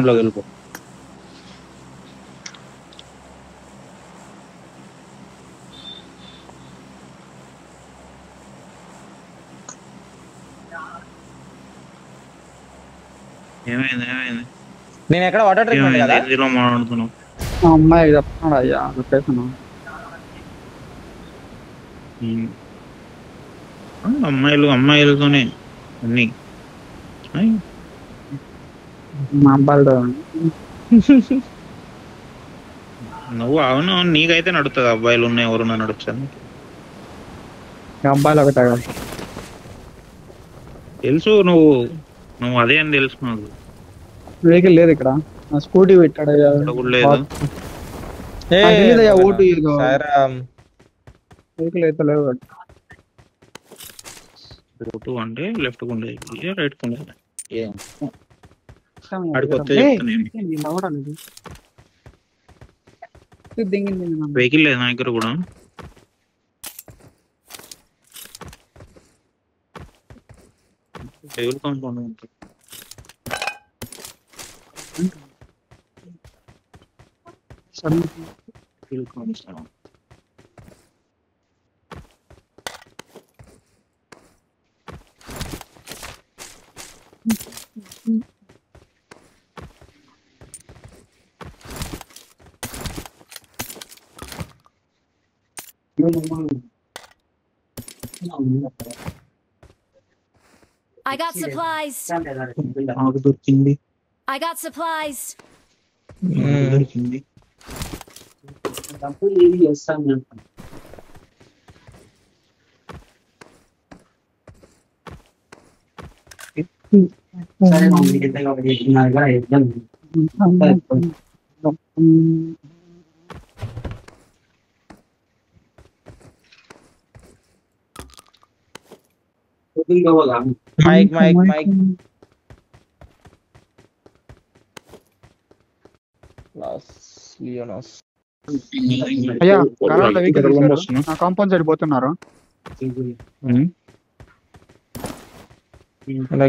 లోకి వెళ్ళిపో. ఏమైంది నేను ఎక్కడ వాటర్ ట్రీట్మెంట్ కదా హిందీలో మాట్లాడుతున్నావు? అమ్మాయి చెప్తున్నాడు అయ్యా చెప్పేసాను. అమ్మాయిలతోనే అన్ని మా అబ్బాయిలతో నువ్వు అవును నీకైతే నడుతుంది. అబ్బాయిలు ఉన్నాయి ఎవరున్నా నడుస్తుంది. అబ్బాయిలు ఒకటే కదా. తెలుసు నువ్వు అదే అని తెలుసు నాకు. వెహికల్ లేదు ఇక్కడ. స్కూటీ పెట్టాడు లేదు ఓటు వెహికల్ అయితే లేదు. ఓటు అంటే లెఫ్ట్ కుండే రైట్ కుండే వెహికల్ లేదు నా దగ్గర కూడా. టేబుల్ కాంపౌండ్ ఉంటుంది. I got supplies. నాకు దొరికింది. I got supplies. దొరికింది. మైక్ అయ్యా వెహికల్ కాంపౌండ్ సైడ్ పోతున్నారు.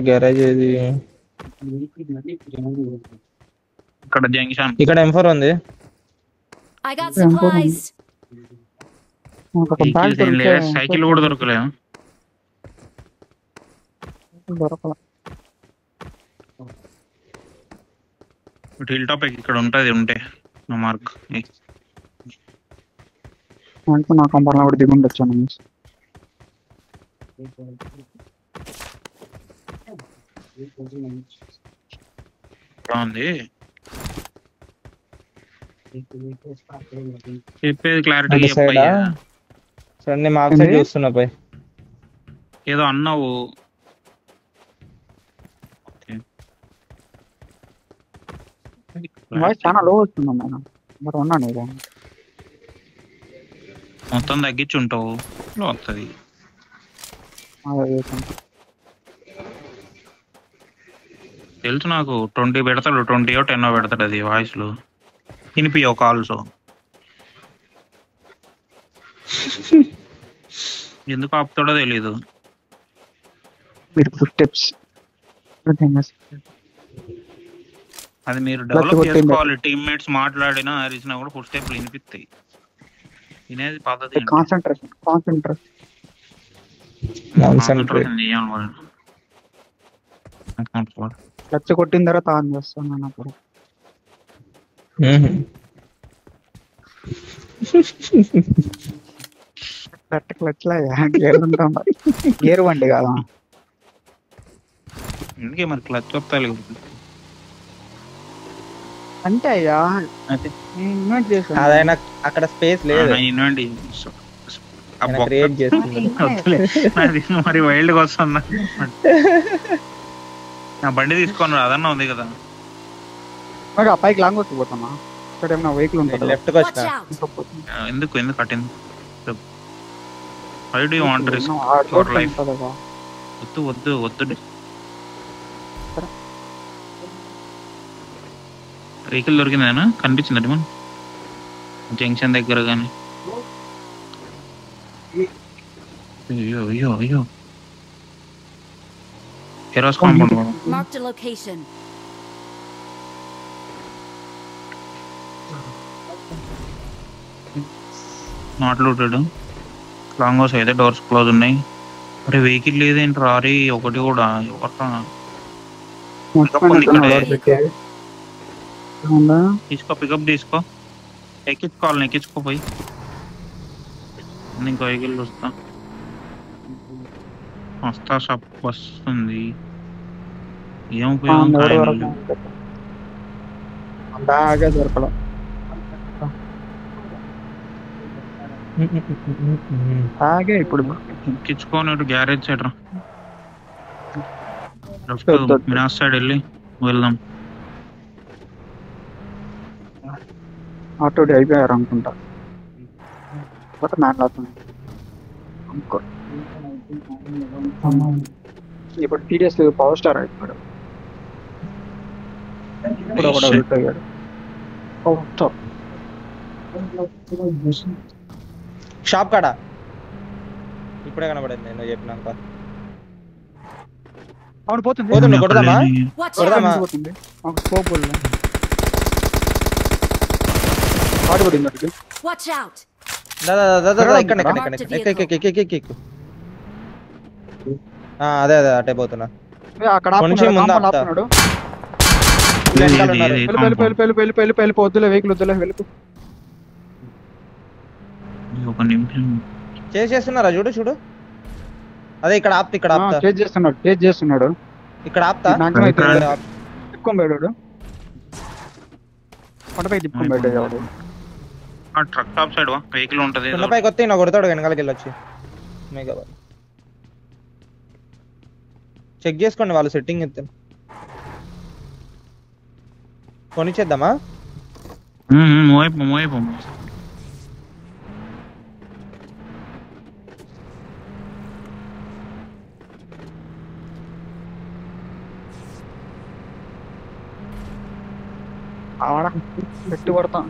గ్యారేజ్ ఏది ఇక్కడ జంక్షన్. ఇక్కడ M4 ఉంది. I got supplies. సైకిల్ కూడా దొరకలేదు. హిల్ టాప్ ఇక్కడ ఉంటది. ఉంటే నా మార్క్ నా కంపౌండ్ కూడా దిగుండి వచ్చాను. బాగుంది చెప్పేది క్లారిటీ. మార్క్ సైడ్ చూస్తున్నా పై ఏదో అన్నావు. చాలా లో వస్తుందా మరి ఉన్నాను. మొత్తం తగ్గించి ఉంటావు వస్తుంది. తెలుసు నాకు. 20 పెడతాడు, 20 10 పెడతాడు. అది వాయిస్ లో వినిపియవు కాల్స్. ఎందుకు ఆపుతాడో తెలీదు. అది మీరు డెవలప్ చేసుకోవాలి. టీమ్మేట్స్ మాట్లాడినా అరిచినా కూడా ఫుల్ స్టెప్లు వినిపిస్తాయి. వినేది పద్ధతి. క్లచ్ కొట్టిన తర్వాత ఆన్ చేస్తాను. అప్పుడు క్లచ్ గేర్ బండి కాదా అందుకే మరి క్లచ్ చెప్తాలి అంటే అయ్యా. అదైనా అక్కడ స్పేస్ లేదు. మరి వైల్డ్ గా వస్తుందా? నా బండి తీసుకొని అదన్నా ఉంది కదా. పైకి లాంగ్ వచ్చిపోతున్నా. ఇక్కడ ఏమైనా వెహికల్ ఉంటుంది. లెఫ్ట్ కి వచ్చా. ఎందుకు కట్టింది? Why do you want risk your life? వద్దు. వెహికల్ దొరికిందేనా? కనిపించిందండి మనం జంక్షన్ దగ్గర కానీ. అయ్యో Marked a location. Not looted. Long house అయితే డోర్స్ క్లోజ్ ఉన్నాయి. అరే వెహికల్ లేదేంటి రారీ ఒకటి కూడా ఎవరా తీసుకో పికప్ తీసుకో ఎక్కించుకోవాలి ఎక్కించుకోపోయి ఇంకో వెహికల్ వస్తా వస్తా షాప్ వస్తుంది. ఏం ఉపయోగం బాగా దొరకడం ఆగే ఇప్పుడు ఎక్కించుకోని గ్యారేజ్ సైడ్ రా మినాస్ సైడ్ వెళ్ళి వెళ్దాం. ఆటో అయిపోయారు అనుకుంటా. ఇప్పుడు టీడీఎస్ పవర్ స్టార్ అయిపోయాడు. ఇప్పుడు ఒకడు అయిపోయాడు. షాప్ కాడా ఇప్పుడే కనబడింది నేను చెప్పినాక. అవును పోతుంది పోతుంది కొడదామా Watch కొడదామా out! పోతుంది. ఒక స్కోప్ బోల్ ఆడి పడింది అడిగి. Watch out! దాదా ఇక్కడ అదే అదే అటే పోతున్నా. అక్కడ కొంచెం ముందు ఆపుతా. ఆపుతున్నాడు. వెనకాల ఉన్నారు. వెళ్ళి వద్దులే వెహికల్ వద్దులే వెళ్ళిపో. ఒక నిమిషం చేస్తున్నారా చూడు చూడు. అదే ఇక్కడ ఆపుతా ఇక్కడ ఆపుతా చేజ్ చేస్తున్నాడు ఇక్కడ ఆపుతా. తిప్పుకోబోయాడు కొండపై తిప్పుకోబోయాడు. ట్రక్ టాప్ సైడ్ వెహికల్ ఉంటది. కొండపైకి వస్తే నా కొడతాడు వెనకాలకి వెళ్ళొచ్చి. చెక్ చేసుకోండి వాళ్ళు సెట్టింగ్ ఎత్తాను కొనిచ్చేద్దామా. మోయిపో ఆడ పెట్టి పడతాం.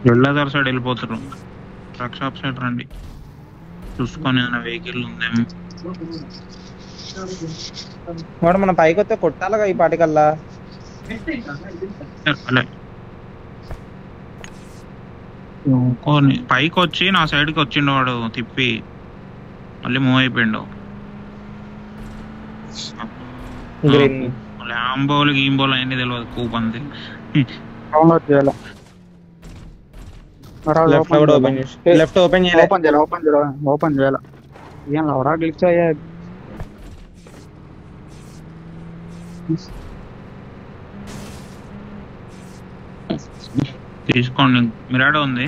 వెళ్ళేదారి సైడ్ వెళ్ళిపోతారు. ట్రక్ షాప్ సైడ్ రండి చూసుకొని ఏదైనా వెహికల్ ఉందేమో. వాడు మన పైకి వస్తే కొట్టాలగా ఈ పాటికల్లా. పైకి వచ్చి నా సైడ్కి వచ్చిండు వాడు తిప్పి మళ్ళీ మూవ్ అయిపోయిండు. ల్యాంబోలు గీంబోలు అన్నీ తెలియదు కూప్ అంతే. లెఫ్ట్ ఓపెన్ చేయాలి. ఏం లవరా గ్లిచ్ అయ్యా. తీసుకోండి మిరాడో ఉంది.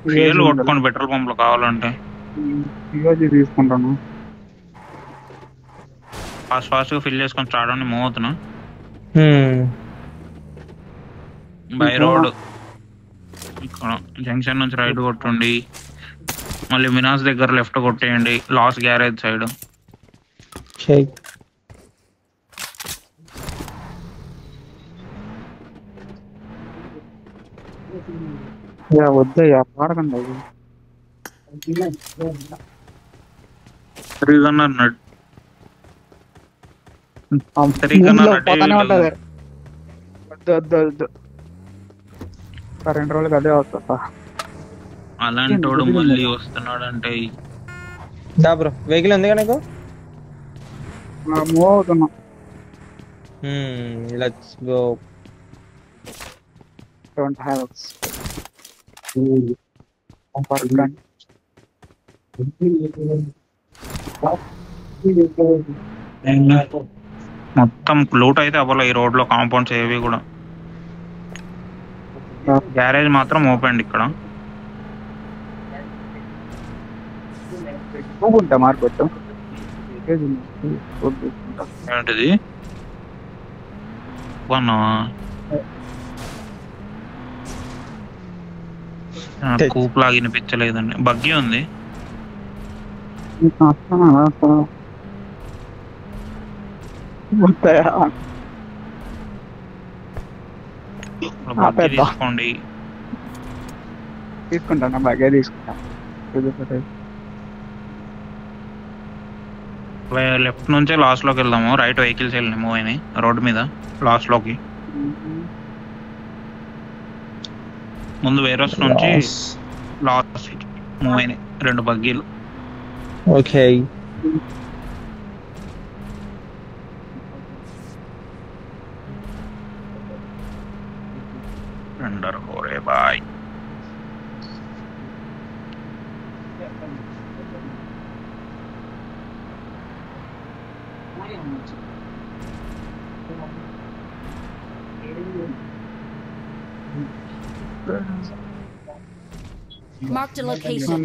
ఫ్యూయల్ కొట్టుకోండి పెట్రోల్ పంప్ లో కావాలంటే. తీసుకుంటాను ఫాస్ట్ గా ఫిల్ చేసుకొని స్టార్ట్ అని మూవ్ అవుతున్నా. బై రోడ్ ఇక్కడ జంక్షన్ నుంచి రైట్ కొట్టండి. మళ్ళీ మినాస్ దగ్గర లెఫ్ట్ కొట్టేయండి. లాస్ట్ గ్యారేజ్ సైడ్ వద్దయ్యా పాడకండి. పోతానే ఉంటది. వద్దు 2 రోజులకి అదే అవుతా. అలాంటి వాడు మళ్ళీ వస్తున్నాడు అంటే బ్రో వెహికల్ ఉంది కదా నీకు. మూవ్ అవుతున్నా. Let's go. Don't have మొత్తం లూట్ అయితే అవ్వాలి ఈ రోడ్ లో. కాంపౌండ్స్ ఏవి కూడా. గ్యారేజ్ మాత్రం ఓపెన్ ఇక్కడ. మార్కెట్ ఏంటిది కూప్ లాగా వినిపించలేదండి. బగ్గి ఉంది. బగ్గి తీసుకోండి. తీసుకుంటాను బాగా తీసుకుంటా. లెఫ్ట్ నుంచే లాస్ట్ లోకి వెళ్దాము. రైట్ వెహికల్స్ వెళ్ళినాయి మూవ్ అయినాయి రోడ్ మీద లాస్ట్ లోకి. ముందు వేరస్ నుంచి లాస్ట్ మూవ్ అయినాయి 2 బగ్గీలు. ఓకే అండర్ ఓరే boy. Marked a location.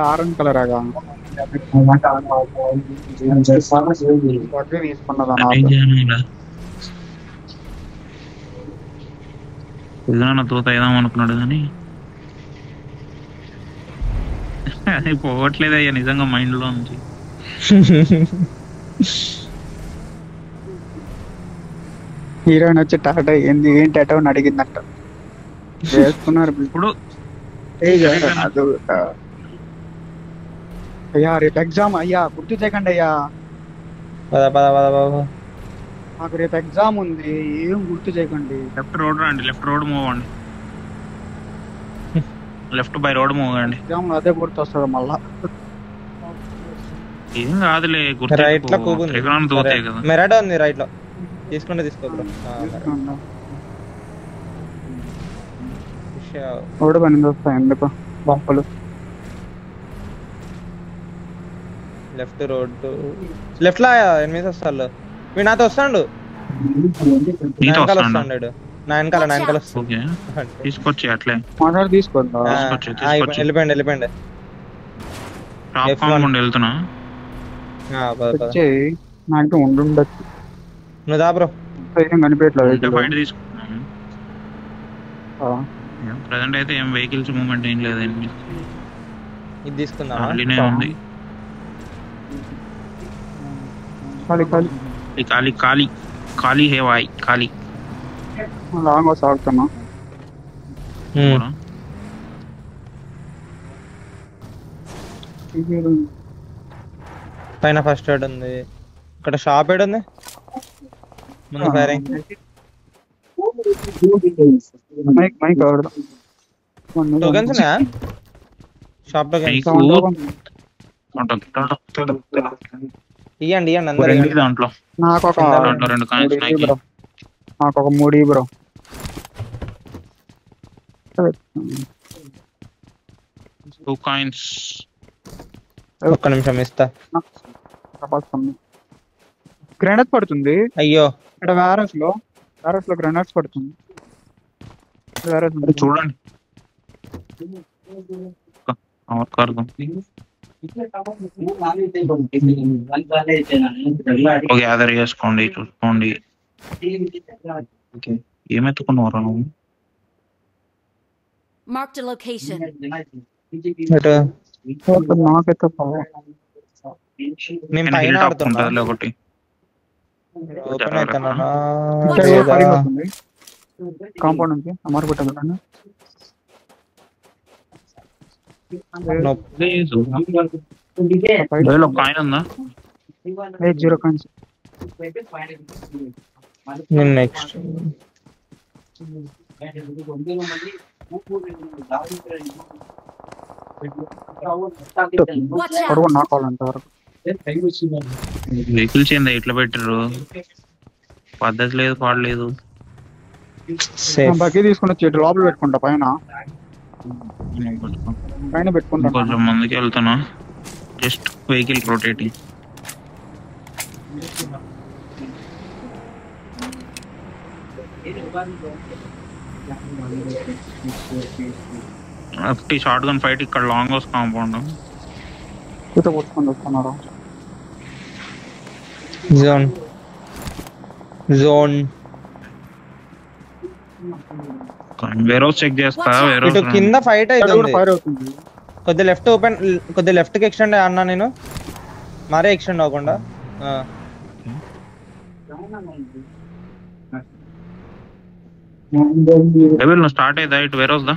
Orange colour ఆగా ఏదైనా తోత వేద్దాం అనుకున్నాడు కానీ అది పోవట్లేదు అయ్యా నిజంగా మైండ్ లో నుంచి. హీరోయిన్ వచ్చి టాటా ఏంది ఏం టాటా అని అడిగిందంట. వేసుకున్నారు ఇప్పుడు. అయ్యా రేపు ఎగ్జామ్ అయ్యా, గుర్తు చేయకండి అయ్యా. మాకు రేపు ఎగ్జామ్ ఉంది, ఏం గుర్తు చేయకండి. లెఫ్ట్ రోడ్ రండి, లెఫ్ట్ రోడ్ మూవ్ అండి, లెఫ్ట్ బై రోడ్ మూవ్ అండి. ఎగ్జామ్ అదే గుర్తు వస్తుంది మళ్ళా. ఏం కాదులే, గుర్తు రైట్ లో తోతాయి కదా. మెరాడో ఉంది రైట్ లో, తీసుకుంటే తీసుకో. రోడ్డు పని వస్తాయి ఎందుకు బొప్పలు. లెఫ్ట్ రోడ్ లెఫ్ట్ లా ఎనిమిది వస్తాడు. వీడు నాతో వస్తాడు, వస్తాడు నా వెనకాల తీసుకొచ్చి అట్లే వెళ్ళిపోయింది. వెళ్తున్నా నాకు ఉండుండొచ్చు. నువ్వు దా బ్రో, కనిపించట్లేదు. ప్రెసెంట్ అయితే ఏం వెహికల్స్ మూవ్మెంట్ ఏం లేదండి. ఇది తీసుకుందా ఉంది. ఖాళీ ఖాళీ ఖాళీ హే వాయ్ ఖాళీ. లాంగ్ సాగుతున్నా. పైన ఫస్ట్ ఎయిడ్ ఉంది, ఇక్కడ షాప్ ఎయిడ్ ఉంది, ముందు ఫైరింగ్. టోకెన్స్ ఉన్నాయా షాప్ టోకెన్స్? ఇయ్యండి అందరూ దాంట్లో. నాకు ఒక 3 బ్రో. ఒక్క నిమిషం ఇస్తా. గ్రెనేడ్ పడుతుంది. అయ్యో ఇక్కడ వ్యారస్ లో గ్రెనేడ్స్ పడుతుంది. చూడండి గ్యాదర్ చేసుకోండి, చూసుకోండి. ఏమెత్తుకున్నారా నువ్వు? Marked a location. నాకైతే నేను పైన ఆడుతున్నా ఒకటి. కాంపౌండ్ నుంచి అమర్ పెట్టాను. కాయిన్ ఉందా? 0 కాయిన్స్. నెక్స్ట్ వెహికల్స్ ఏందా ఇట్లా పెట్టారు? పద్ధతి లేదు, పాడలేదు. బగ్గి తీసుకుని వచ్చి లోపల పెట్టుకుంటా, పైన పెట్టుకుంటా. కొంచెం ముందుకి వెళ్తున్నా, just vehicle rotating. Short gun fight ఇక్కడ లాంగ్ హౌస్ కాంపౌండ్. కొట్టుకొని వస్తున్నారు. జోన్ వేరే చెక్ చేస్తా. ఇటు కింద ఫైట్ అవుతుంది, కొద్దిగా లెఫ్ట్ ఓపెన్, కొద్దిగా లెఫ్ట్ కి ఎక్స్టెండ్ అన్నా నేను, మరే ఎక్స్టెండ్ అవ్వకుండా. డెవిల్ నువ్వు స్టార్ట్ అయిదా ఇటు వేరోజ్ దా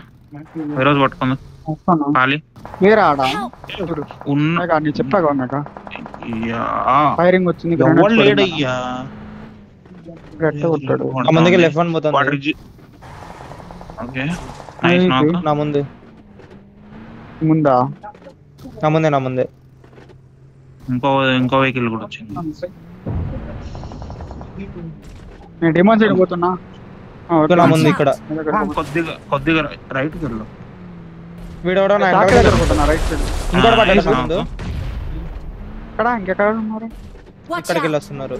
వేరోజ్ పట్టుకుందా వస్తాను ఖాళీ క్లియర్ ఆడా Help! ఉన్న నేను చెప్పాగా ఉన్నాక అయ్యా, ఫైరింగ్ వచ్చింది ఎవడు లేడయ్యా గట్ట కొట్టాడు ఆ ముందుకి లెఫ్ట్ వన్ పోతుంది. వాడు రిడ్జ్ ఓకే నైస్ నాక్ నా ముందు ముందా నా ముందే ఇంకో వెహికల్ కూడా వచ్చింది. నేను డిమాండ్ సైడ్ పోతున్నా నా ముందు ఇక్కడ కొద్దిగా రైట్ కి వెళ్ళు. వీడెవడో నా టాక్ వెనకాల దగ్గర పోతున్నా రైట్ సైడ్ ఇంకోటి పడ్డాడు నా nice ముందు. ఇక్కడ ఇంకెక్కడ ఉన్నారు Watch ఇక్కడికి వెళ్ళి out! వస్తున్నారు.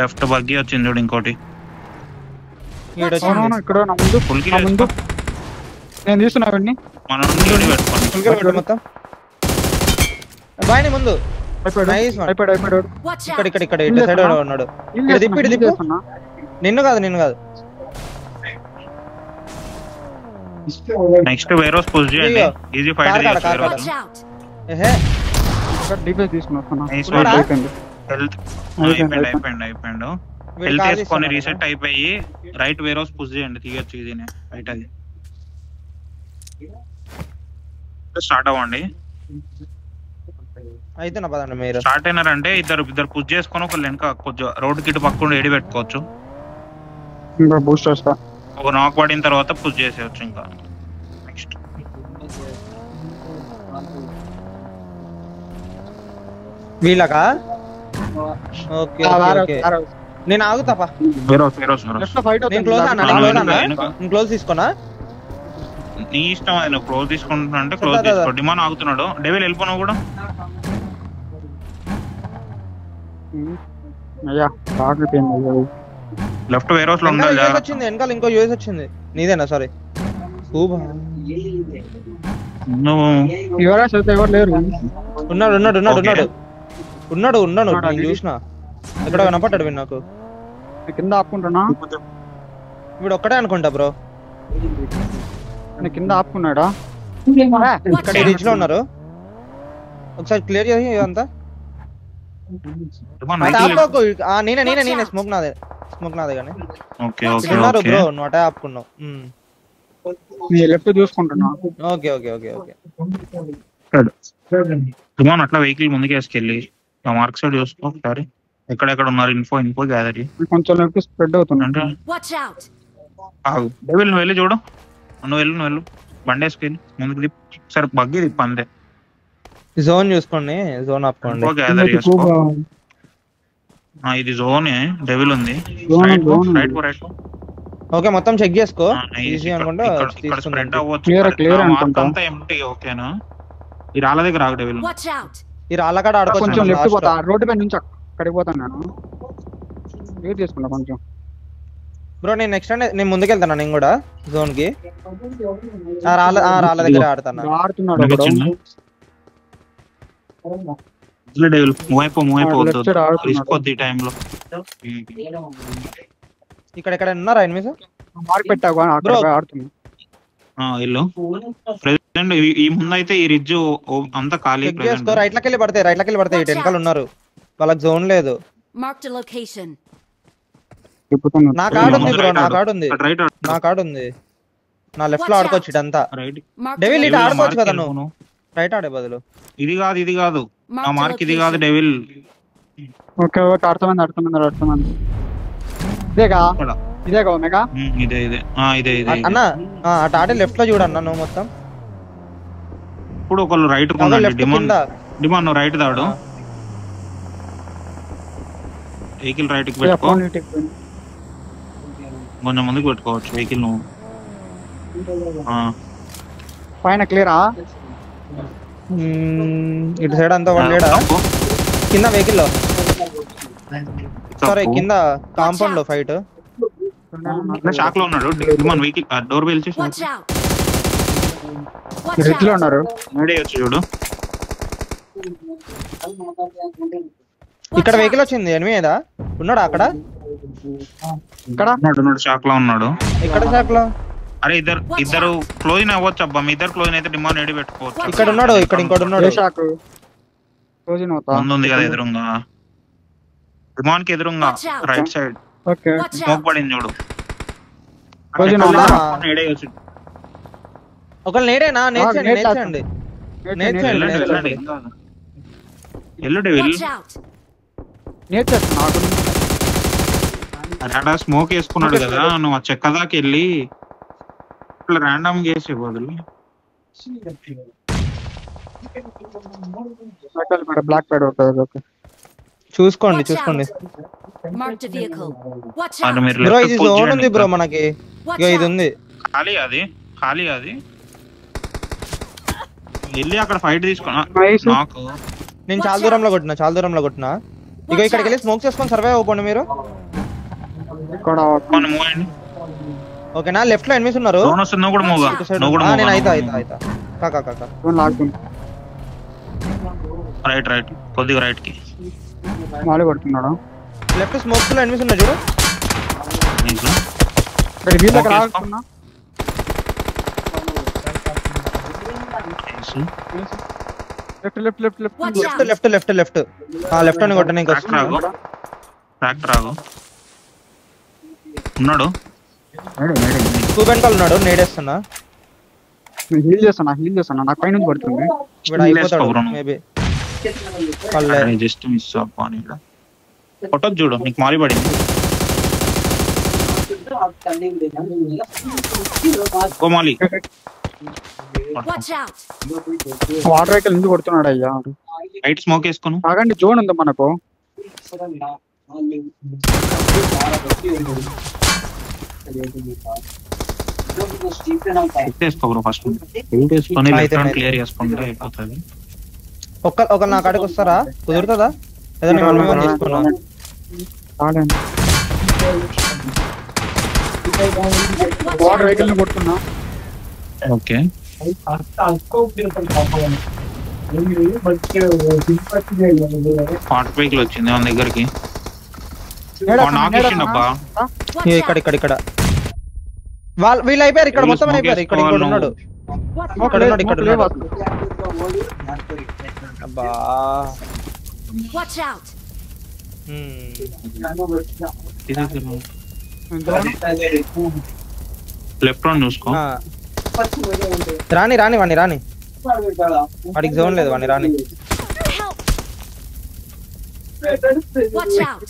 లెఫ్ట్ బగ్గి వచ్చింది చూడు ఇంకోటి అవునవును ఇక్కడ నా ముందు ఫుల్ కి నా ముందు నేను తీస్తున్నా వీడిని మన నుండి పెట్టుకోండి. ఫుల్గా పెట్టు మొత్తం. బాయ్ నీ ముందు Nice one. అయిపోయాడు Watch ఇక్కడ out! ఇక్కడ ఇక్కడ ఇటు సైడ్ ఉన్నాడు. ఇక్కడ తిప్పి ఇటు తిప్పు. నిన్ను కాదు నెక్స్ట్ వేరోస్ పుష్ చేయండి. ఈజీ ఫైట్ కార్ చేయొచ్చు కాడ. వేరోస్. Watch out! ఏహే డిఫెన్స్ తీసుకుని వస్తున్నా Nice one. అయిపోయింది హెల్త్ అయిపోయింది. అయిపోయింది వీడు హెల్త్ కాల్ వేసుకొని చేస్తున్నాడు. రీసెట్ అయిపోయి రైట్ వేరోస్ పుష్ చేయండి. తీయొచ్చు ఇదినే రైట్ అది స్టార్ట్ అవ్వండి. అయితే నా పదండి మీరు. స్టార్ట్ అయినారంటే ఇద్దరు పుష్ చేసుకొని ఒక వెనక కొంచెం రోడ్ కిట్ పక్కన ఎడి పెట్టుకోవచ్చు. ఇంకా బూస్ట్ వస్తా ఒక నాక్ పడిన తర్వాత పుష్ చేసేయచ్చు. ఇంకా నెక్స్ట్ వీళ్ళకా ఓకే ఓకే నేను ఆగుతాపా. వేరోస్ లెఫ్ట్ ఫైట్ నేను క్లోజ్ అన్నా నేను క్లోజ్ తీసుకోనా. నీ ఇష్టం. అది నువ్వు క్లోజ్ తీసుకుంటున్నా అంటే క్లోజ్ తీసుకో. డిమాండ్ ఆగుతున్నాడు. డెవిల్ వెళ్ళిపోయినావు కూడా అయ్యా బాగా లెఫ్ట్ వేరోస్ లో ఉండాలి. యూఎస్ వచ్చింది వెనకాల ఇంకో యూఎస్ వచ్చింది. నీదేనా సారీ నువ్వు యువరాజ్ అయితే ఎవరు లేరు ఉన్నాడు నేను చూసిన ఇక్కడ కనపడ్డాడు వీడు నాకు. నేను కింద ఆపుకుంటున్నా వీడు ఒక్కడే అనుకుంటా బ్రో. నేను కింద ఆపుకున్నాడా ఇక్కడ రీచ్ లో ఉన్నారు. ఒకసారి క్లియర్ చేసి ఇదంతా. నేనే స్మోక్ నాదే కానీ ఓకే ఇక్కడ ఉన్నారు బ్రో. నువ్వు అటే ఆపుకున్నావు. నీ లెఫ్ట్ చూసుకుంటున్నా okay okay okay okay demand అట్లా వెహికల్ ముందుకు వేసుకెళ్ళి మార్క్ సైడ్ చూసుకో ఒకసారి. ఎక్కడెక్కడ ఉన్నారు ఇన్ఫో గ్యాదర్ కొంచెం లెఫ్ట్ స్ప్రెడ్ అవుతున్నా అంటే Watch out! ఆగు. డెవిల్ నువ్వు వెళ్ళి చూడు. నువ్వు వెళ్ళు బండి వేసుకెళ్ళి ముందుకు తిప్పి సరే బగ్గి తిప్పు అంతే. జోన్ చూసుకోండి. జోన్ ఆపుకోండి. ఇన్ఫో గ్యాదర్ చేసుకో. ఇది జోనే. డెవిల్ ఉంది. రైట్ పో. ఓకే మొత్తం చెక్ చేసుకో. ఈజీ అనుకుంటా ఇక్కడ స్ప్రెడ్ అవ్వచ్చు. Clear అనుకుంటా. అంతా ఎంటీ ఓకేనా. ఈ రాళ్ళ దగ్గర ఆగు డెవిల్. Watch out! ఈ రాళ్ళకాడ ఆడుకోవచ్చు. కొంచెం లెఫ్ట్ పోతా రోడ్డు పై నుంచి అక్కడికి పోతాను నేను వెయిట్ చేసుకుంటా కొంచెం. బ్రో నేను నెక్స్ట్ నేను ముందుకెళ్తాను. నేను కూడా జోన్ కి రాళ్ళ దగ్గర ఆడుతాను. ఆడుతున్నాడు ఒకడు. డెవిల్ మూవ్ అయిపో left side ఆడుతున్నాడు. రిస్క్ వద్దు ఈ టైంలో. ఇక్కడ ఎక్కడ ఉన్నారా ఎనిమిస్ మార్క్ పెట్టావు అక్కడ Bro. ఆడుతున్నా. ఇల్లు ప్రెసెంట్ ఈ ముందు అయితే ఈ రిడ్జ్ అంతా ఖాళీ. చెక్ చేసుకో. రైట్ లకి వెళ్ళి పడతాయి. ఇటు వెనకాల ఉన్నారు. వాళ్ళకి జోన్ లేదు. Marked a location. తిప్పుతున్నా. నా కార్డు ఉంది బ్రో. నా కార్డు ఉంది. నా లెఫ్ట్ లో ఆడుకోవచ్చు ఇటంతా. రైట్ Marked డెవిల్ a ఇటు location. ఆడుకోవచ్చు కదా నువ్వు. రైట్ ఆడే బదులు ఇది కాదు నా Marked a మార్క్ ఇది కాదు location. డెవిల్. ఓకే అర్థమైంది ఇదేగా ఒమేగా. ఇదే ఇదే అన్న అటు ఆడే లెఫ్ట్ లో చూడన్న నువ్వు మొత్తం. ఇప్పుడు ఒకళ్ళు రైట్ లెఫ్ట్ కింద డిమాండ్ నువ్వు రైట్ దాడు. వెహికల్ రైట్ కి పెట్టుకో. కొంచెం ముందుకు పెట్టుకోవచ్చు వెహికల్ నువ్వు. పైన క్లియరా ఇటు సైడ్ అంతా వండేడా కింద వెహికల్ లో. సారీ కింద కాంపౌండ్ లో ఫైట్. షాక్ లో ఉన్నాడు డిమాండ్. వెహికల్ డోర్ బెల్ చేసి Watch out! Watch రిడ్జ్ లో out! ఉన్నారు. నడియొచ్చు చూడు. ఇక్కడ వెహికల్ వచ్చింది. ఎనిమిది ఏదా ఉన్నాడా అక్కడ. ఇక్కడ ఉన్నాడు షాక్ లో ఉన్నాడు. ఇక్కడ షాక్ లో అరే ఇద్దరు క్లోజ్ అవ్వచ్చు అబ్బా. మీ ఇద్దరు క్లోజ్ అయితే డిమాండ్ ఎడి పెట్టుకోవచ్చు. ఇక్కడ ఉన్నాడు. ఇక్కడ ఇంకోటి ఉన్నాడు. షాక్ క్లోజింగ్ అవుతా ముందు ఉంది కదా ఎదురుగా. విమాన్ కి ఎదురుగా Watch out. Right side okay Watch smoke out. పడింది చూడు కొంచెం అక్కడ ఉందా? నేడే వచ్చి ఒకళ్ళు నేడేనా నేర్చండి నేట్ నేర్చండి నేర్చండి వెళ్ళండి వెళ్ళండి ఏం కాదు. వెళ్ళు డెవిల్ Watch out. నేర్చేస్తున్నా అక్కడ స్మోక్ వేసుకున్నాడు కదా నువ్వు ఆ చెక్క దాకా వెళ్ళి ఇట్లా ర్యాండమ్ చేసే బదులు బ్లాక్ ప్యాడ్ ఓకే చూసుకోండి Watch చూసుకోండి out. Marked a vehicle. Watch అది out. మీరు బ్రో left ఇది push జోన్ చేయండి ఉంది బ్రో ఇంకా. మనకి Watch ఇగో ఇది out. ఉంది ఖాళీ అది వెళ్ళి అక్కడ ఫైట్ తీసుకున్నా Nice. నాకు నేను చాలా దూరంలో కొట్టినా ఇగో ఇక్కడికి వెళ్ళి స్మోక్ చేసుకొని సర్వైవ్ అవ్వండి మీరు ఇక్కడ మన మూవ్ అయ్యండి ఓకేనా లెఫ్ట్ లో ఎనిమిస్ ఉన్నారు జోన్ వస్తుంది నువ్వు కూడా మూవ్ ఇటు side నువ్వు కూడా నేను move అయితా గా. కాకా లాగుతుంది రైట్ కొద్దిగా రైట్ కి మాలి కొడుతున్నాడు లెఫ్ట్ స్మోక్స్ లో ఎనిమిస్ ఉన్నారు చూడు నీకు ఇక్కడ వీళ్ళ దగ్గర Okay, ఆగుతున్నా left Watch out. Left left అని కొట్టను ఇంకా ట్రాక్టర్ ఆగు ఉన్నాడు టూ వెనకాల ఉన్నాడు నేడేస్తున్నా హీల్ చేస్తున్నా నాకు పైన పడుతుంది ఇప్పుడు అయిపోతాడు bro. మేబీ జస్ట్ మిస్ అవ్వాలి కొట్టదు చూడు నీకు మారి పడింది Comali Watch out. Water vehicle ఎందుకు కొడుతున్నాడు అయ్యా రైట్ స్మోక్ వేసుకోను ఆగండి జోన్ ఉంది మనకు వేసుకో బ్రో ఫస్ట్ వేసుకొని అయితే క్లియర్ చేసుకుంటే అయిపోతుంది ఒక నా కాడికి వస్తారా కుదురుతుందా ఏదో నేను 1v1 తీసుకున్నా ఆగండి Watch వాటర్ out. వెహికల్ ని కొడుతున్నా ఓకే వాటర్ వెహికల్ వచ్చింది మన దగ్గరికి నాకు ఇచ్చిండబ్బా ఇగో ఇక్కడ వీళ్ళు అయిపోయారు ఇక్కడ మొత్తం అయిపోయారు ఇక్కడ ఇంకోటి ఉన్నాడు ఇక్కడ ఉన్నాడు అబ్బా Watch out. లెఫ్ట్ రౌండ్ చూసుకో రాని వాడికి జోన్ లేదు వాడిని రాని Help. Watch out.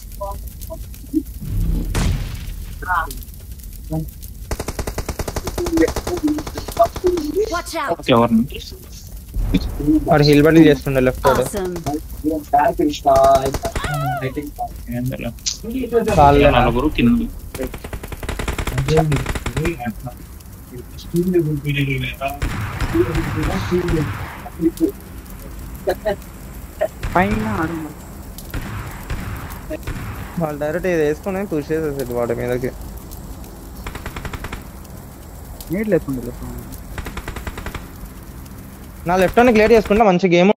Watch out. ఎవరిని వాడు హిల్ బండి చేస్తుండే లెఫ్ట్ వాడు Awesome. నలుగురు కింద పైన వాళ్ళు డైరెక్ట్ ఇది వేసుకొని పుష్ చేసేసాడు వాడి మీదకి నీట్ లేకుండా నా లెఫ్ట్ హ్యాండ్ క్లియర్ చేసుకుంటే మంచి గేమ్